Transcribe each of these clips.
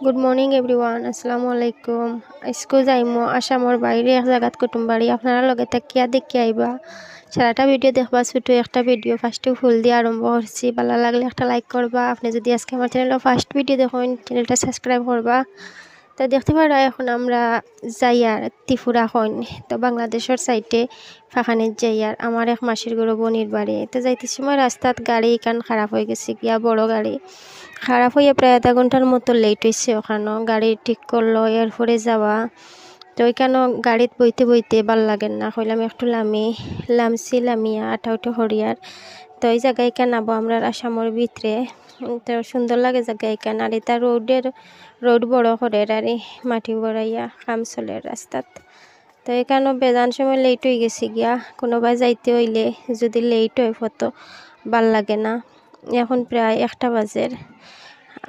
Good morning everyone, আসসালামু আলাইকুম। আজকে যাইমো আসামর বাইরে এক জায়গাত কুটুম বাড়ি। আপনারা লগে তাকিয়া দেখি আইবা, সারাটা ভিডিও দেখবা। ছোটো একটা ভিডিও ফার্স্টে ফুল দিয়ে আরম্ভ করছি। ভালো লাগলে একটা লাইক করবা। আপনি যদি আজকে আমার চ্যানেলের ফার্স্ট ভিডিও দেখুন, চ্যানেলটা সাবস্ক্রাইব করবা। তো দেখতে পারা এখন আমরা যাইয়ার ত্রিপুরা হন, তো বাংলাদেশের সাইডে ফাঁকানির যাইয়ার আমার এক মাসির গরু বনির বাড়ি। তো যাইতে সময় রাস্তাত গাড়ি কান খারাপ হয়ে গেছে, গিয়া বড় গাড়ি খারাপ হইয়া প্রায় আধা ঘন্টার মতো লেট হয়েছে। ওখানে গাড়ি ঠিক করলো, এরপরে যাওয়া। তো ওইখানে গাড়িত বইতে বইতে ভাল লাগেন না, কইলাম একটু লামছি লামিয়া আটাউটি হরিয়ার। তো ওই জায়গায় কেন আবো আমরা আসামের ভিতরে। তো সুন্দর লাগে জায়গা এখান। আর এটা রোড বড় করে আর মাটি বড়াইয়া কাম চলে রাস্তাত। তো এখানে বেজান সময় লেট হয়ে গেছি গিয়া। কোনোবাই যাইতে হইলে যদি লেট হয় ফটো ভাল লাগে না। এখন প্রায় 1টা বাজে।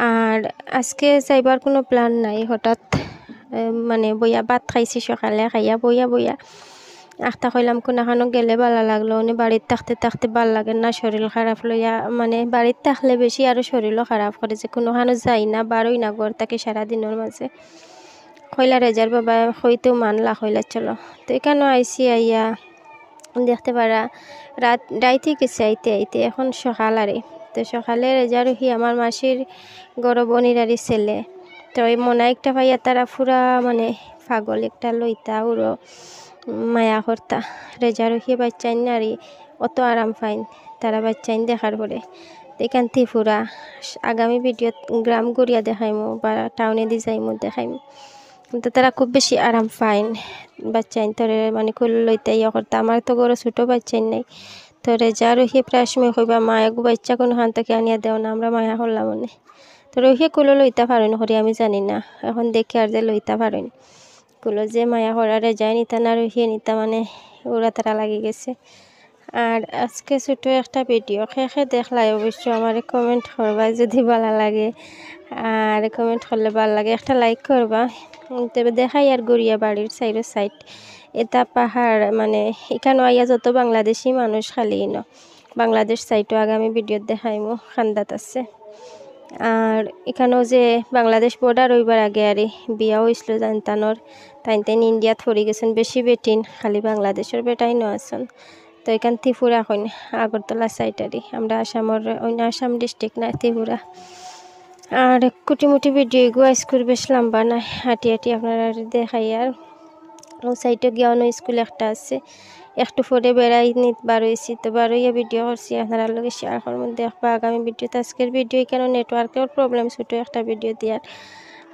আর আজকে যাইবার কোনো প্ল্যান নাই। হঠাৎ মানে বইয়া ভাত খাইছি সকালে, খাইয়া বইয়া আখতা কইলাম কোনখানো গেলে ভালো লাগলো। উনি বাড়িতে থাকতে ভাল লাগে না, শরীর খারাপ লইয়া মানে বাড়িতে থাকলে বেশি আরও শরীরও খারাপ করে, যে কোনোখানো যাই না বারোই না ঘর তাকে সারাদিনের মাঝে। কইলা রেজার বাবা হইতেও মানলা, কইলা চলো। তো এখানে আইসি, আইয়া দেখতে পারা রাইতে গেছে আইতে এখন সকাল আরে। তো সকালে রেজারুহি আমার মাসির গরবনিরারি ছেলে। তো এই মনে একটা ভাইয়া তারা ফুরা মানে পাগল একটা লইতা উড়ো মায়া কর্তা। রেজারুহি বাচ্চাইন নারী অত আরাম পাইন তারা বাচ্চাইন দেখার পরে। এখান থেকে ফুরা আগামী ভিডিও গ্রাম গড়িয়া দেখাইমু বা টাউনে দি যাইমু দেখাইমু। কিন্তু তারা খুব বেশি আরাম পাইন বাচ্চাইন তোরে মানে কুল লইতে ইয়া করতে। আমার তো গরো ছোটো বাচ্চাইন নাই। তো রেজা রহিয়ে প্রায় সময় কইবা মা এগু বাচ্চা কোনো হান থেকে আনিয়া দেও না, আমরা মায়া করলাম মনে। তো রহিয়ে কুলো লইতা পারেন করি আমি জানি না, এখন দেখি আর যে লইতা পারেন কুলো যে মায়া করারে যায় নিতা না রহিয়ে নিতা মানে ওরা তারা লাগি গেছে। আর আজকে ছোটো একটা ভিডিও খেয়ে দেখলাই অবশ্য আমার কমেন্ট করবা যদি ভালো লাগে। আর কমেন্ট করলে ভালো লাগে একটা লাইক করবা। তবে দেখাই আর গড়িয়া বাড়ির সাইড এটা পাহাড় মানে এখানে আইয়া যত বাংলাদেশি মানুষ খালি বাংলাদেশ সাইডও আগামী ভিডিও দেখাইমু খান্দাত আছে। আর এখানেও যে বাংলাদেশ বর্ডার ওইবার আগে আরে বিয়া হয়েছিল জানতানোর তাইন ইন্ডিয়াত পড়ে গেছেন বেশি বেটিন, খালি বাংলাদেশের বেটাই আছেন। তো এখান ত্রিপুরা হইন আগরতলা সাইডারি আমরা আসামের অন্য আসাম ডিস্ট্রিক্ট না ত্রিপুরা। আর কুটিমুটি ভিডিও এগুলো স্কুল বেশ লম্বা না, হাঁটি আপনারা দেখাই। আর ও সাইডে গিয়ে অন্য স্কুল একটা আছে, একটু পরে বেড়াই নিত বারোইছি। তো বারোইয়া ভিডিও করছি আপনারা লোকে শেয়ার করবো দেখবা আগামী ভিডিওতে। আজকের ভিডিও কেন নেটওয়ার্কের প্রবলেম, ছোটো একটা ভিডিও দিয়ার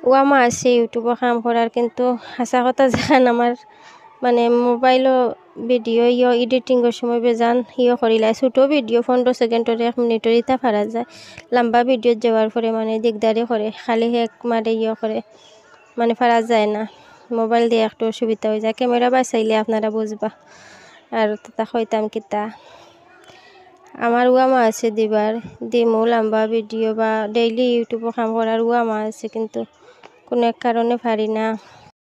ও আমার আছে ইউটিউবে কাম করার, কিন্তু হাসা কথা জান আমার মানে মোবাইলও ভিডিও এডিটিংয়ের সময় বেজান করিলাই। ছোটো ভিডিও 15 সেকেন্ডের 1 মিনিটের ইতা পারা যায়। লম্বা ভিডিও যাওয়ার পরে মানে দিকদারি করে, খালি হেক মারে করে মানে পারা যায় না। মোবাইল দিয়ে একটু অসুবিধা হয়ে যায়, ক্যামেরা বাঁচাইলে আপনারা বুঝবা। আর তা হইতাম কিতা আমার উয়ামা আছে দিবার দিমু লম্বা ভিডিও বা ডেইলি ইউটিউবে কাম করার উয়ামা আছে, কিন্তু কোনো এক কারণে পারি না।